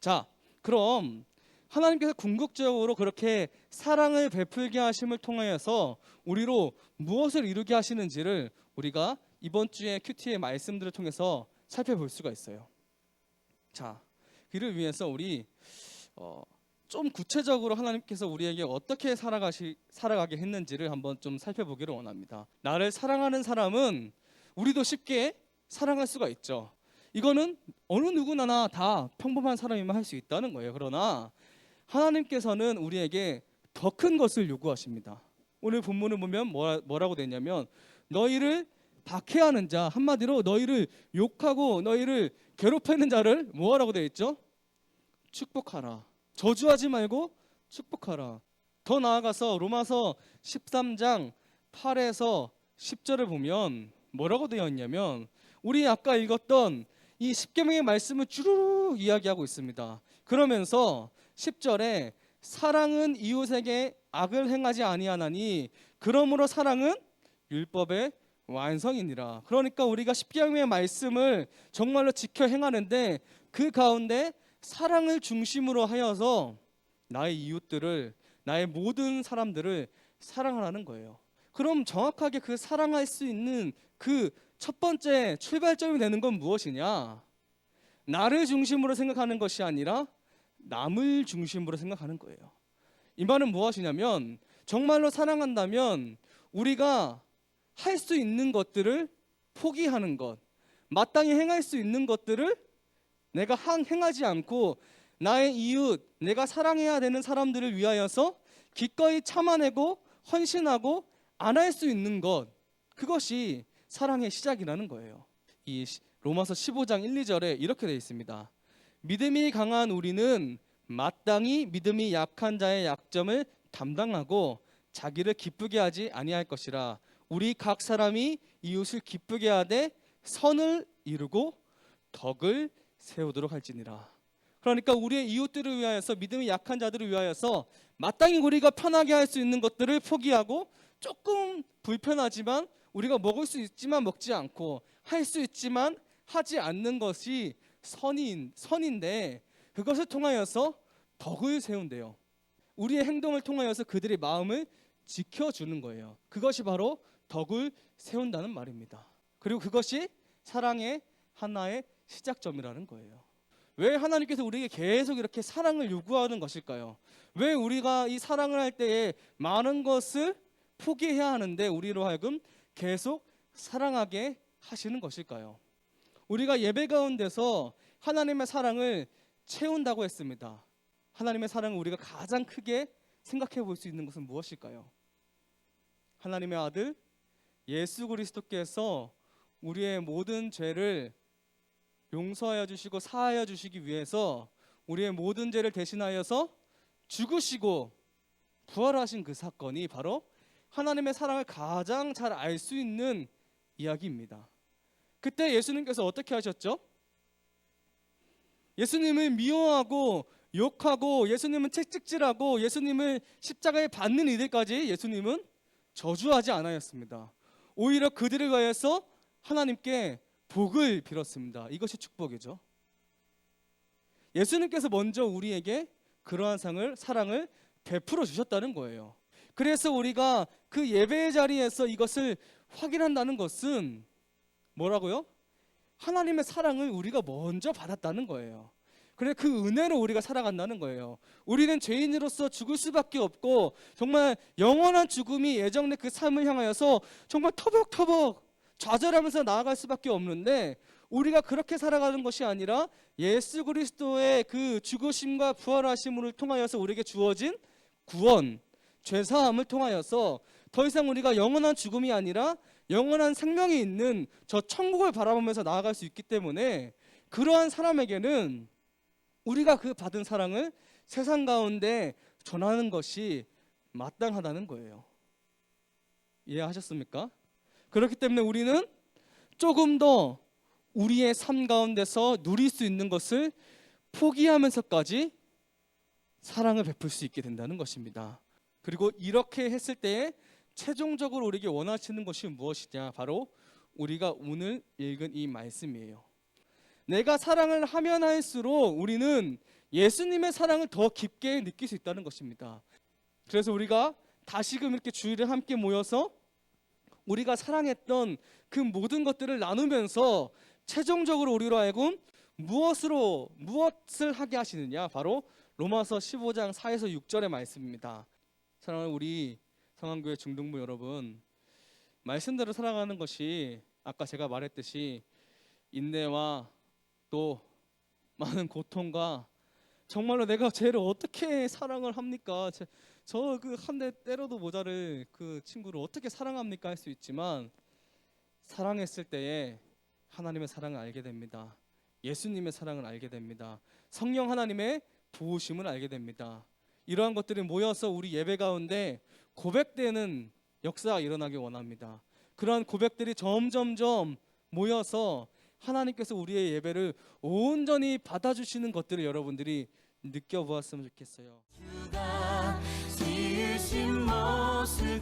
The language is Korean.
자, 그럼 하나님께서 궁극적으로 그렇게 사랑을 베풀게 하심을 통하여서 우리로 무엇을 이루게 하시는지를 우리가 이번 주에 큐티의 말씀들을 통해서 살펴볼 수가 있어요. 자, 이를 위해서 우리 좀 구체적으로 하나님께서 우리에게 어떻게 살아가게 했는지를 한번 좀 살펴보기를 원합니다. 나를 사랑하는 사람은 우리도 쉽게 사랑할 수가 있죠. 이거는 어느 누구나 다 평범한 사람이면 할 수 있다는 거예요. 그러나 하나님께서는 우리에게 더 큰 것을 요구하십니다. 오늘 본문을 보면 뭐라고 되어 있냐면 너희를 박해하는 자, 한마디로 너희를 욕하고 너희를 괴롭히는 자를 뭐하라고 되어 있죠? 축복하라. 저주하지 말고 축복하라. 더 나아가서 로마서 13장 8에서 10절을 보면 뭐라고 되어 있냐면 우리 아까 읽었던 이 십계명의 말씀을 주르륵 이야기하고 있습니다. 그러면서 10절에 사랑은 이웃에게 악을 행하지 아니하나니 그러므로 사랑은 율법의 완성이니라. 그러니까 우리가 십계명의 말씀을 정말로 지켜 행하는데 그 가운데 사랑을 중심으로 하여서 나의 이웃들을, 나의 모든 사람들을 사랑하라는 거예요. 그럼 정확하게 그 사랑할 수 있는 그 첫 번째 출발점이 되는 건 무엇이냐? 나를 중심으로 생각하는 것이 아니라 남을 중심으로 생각하는 거예요. 이 말은 무엇이냐면 정말로 사랑한다면 우리가 할 수 있는 것들을 포기하는 것, 마땅히 행할 수 있는 것들을 내가 행하지 않고 나의 이웃, 내가 사랑해야 되는 사람들을 위하여서 기꺼이 참아내고 헌신하고 안 할 수 있는 것, 그것이 사랑의 시작이라는 거예요. 이 로마서 15장 1, 2절에 이렇게 되어 있습니다. 믿음이 강한 우리는 마땅히 믿음이 약한 자의 약점을 담당하고 자기를 기쁘게 하지 아니할 것이라. 우리 각 사람이 이웃을 기쁘게 하되 선을 이루고 덕을 세우도록 할지니라. 그러니까 우리의 이웃들을 위하여서, 믿음이 약한 자들을 위하여서 마땅히 우리가 편하게 할 수 있는 것들을 포기하고 조금 불편하지만 우리가 먹을 수 있지만 먹지 않고 할 수 있지만 하지 않는 것이 선인데 그것을 통하여서 덕을 세운대요. 우리의 행동을 통하여서 그들의 마음을 지켜주는 거예요. 그것이 바로 덕을 세운다는 말입니다. 그리고 그것이 사랑의 하나의 시작점이라는 거예요. 왜 하나님께서 우리에게 계속 이렇게 사랑을 요구하는 것일까요? 왜 우리가 이 사랑을 할 때에 많은 것을 포기해야 하는데 우리로 하여금 계속 사랑하게 하시는 것일까요? 우리가 예배 가운데서 하나님의 사랑을 채운다고 했습니다. 하나님의 사랑을 우리가 가장 크게 생각해 볼 수 있는 것은 무엇일까요? 하나님의 아들 예수 그리스도께서 우리의 모든 죄를 용서하여 주시고 사하여 주시기 위해서 우리의 모든 죄를 대신하여서 죽으시고 부활하신 그 사건이 바로 하나님의 사랑을 가장 잘 알 수 있는 이야기입니다. 그때 예수님께서 어떻게 하셨죠? 예수님을 미워하고 욕하고 예수님은 채찍질하고 예수님을 십자가에 받는 이들까지 예수님은 저주하지 않았습니다. 오히려 그들을 위하여서 하나님께 복을 빌었습니다. 이것이 축복이죠. 예수님께서 먼저 우리에게 그러한 사랑을 베풀어 주셨다는 거예요. 그래서 우리가 그 예배의 자리에서 이것을 확인한다는 것은 뭐라고요? 하나님의 사랑을 우리가 먼저 받았다는 거예요. 그래 그 은혜로 우리가 살아간다는 거예요. 우리는 죄인으로서 죽을 수밖에 없고 정말 영원한 죽음이 예정된 그 삶을 향하여서 정말 터벅터벅 좌절하면서 나아갈 수밖에 없는데 우리가 그렇게 살아가는 것이 아니라 예수 그리스도의 그 죽으심과 부활하심을 통하여서 우리에게 주어진 구원, 죄사함을 통하여서 더 이상 우리가 영원한 죽음이 아니라 영원한 생명이 있는 저 천국을 바라보면서 나아갈 수 있기 때문에 그러한 사람에게는 우리가 그 받은 사랑을 세상 가운데 전하는 것이 마땅하다는 거예요. 이해하셨습니까? 그렇기 때문에 우리는 조금 더 우리의 삶 가운데서 누릴 수 있는 것을 포기하면서까지 사랑을 베풀 수 있게 된다는 것입니다. 그리고 이렇게 했을 때에 최종적으로 우리에게 원하시는 것이 무엇이냐? 바로 우리가 오늘 읽은 이 말씀이에요. 내가 사랑을 하면 할수록 우리는 예수님의 사랑을 더 깊게 느낄 수 있다는 것입니다. 그래서 우리가 다시금 이렇게 주일에 함께 모여서 우리가 사랑했던 그 모든 것들을 나누면서 최종적으로 우리로 하여금 무엇을 하게 하시느냐, 바로 로마서 15장 4에서 6절의 말씀입니다. 사랑하는 우리 성안교회 중등부 여러분, 말씀대로 살아가는 것이 아까 제가 말했듯이 인내와 또 많은 고통과 정말로 내가 쟤를 어떻게 사랑을 합니까? 저 그 한 대 때려도 모자를 그 친구를 어떻게 사랑합니까? 할 수 있지만 사랑했을 때에 하나님의 사랑을 알게 됩니다. 예수님의 사랑을 알게 됩니다. 성령 하나님의 도우심을 알게 됩니다. 이러한 것들이 모여서 우리 예배 가운데 고백되는 역사가 일어나길 원합니다. 그러한 고백들이 점점점 모여서 하나님께서 우리의 예배를 온전히 받아주시는 것들을 여러분들이 느껴보았으면 좋겠어요. 주가 지으신 모습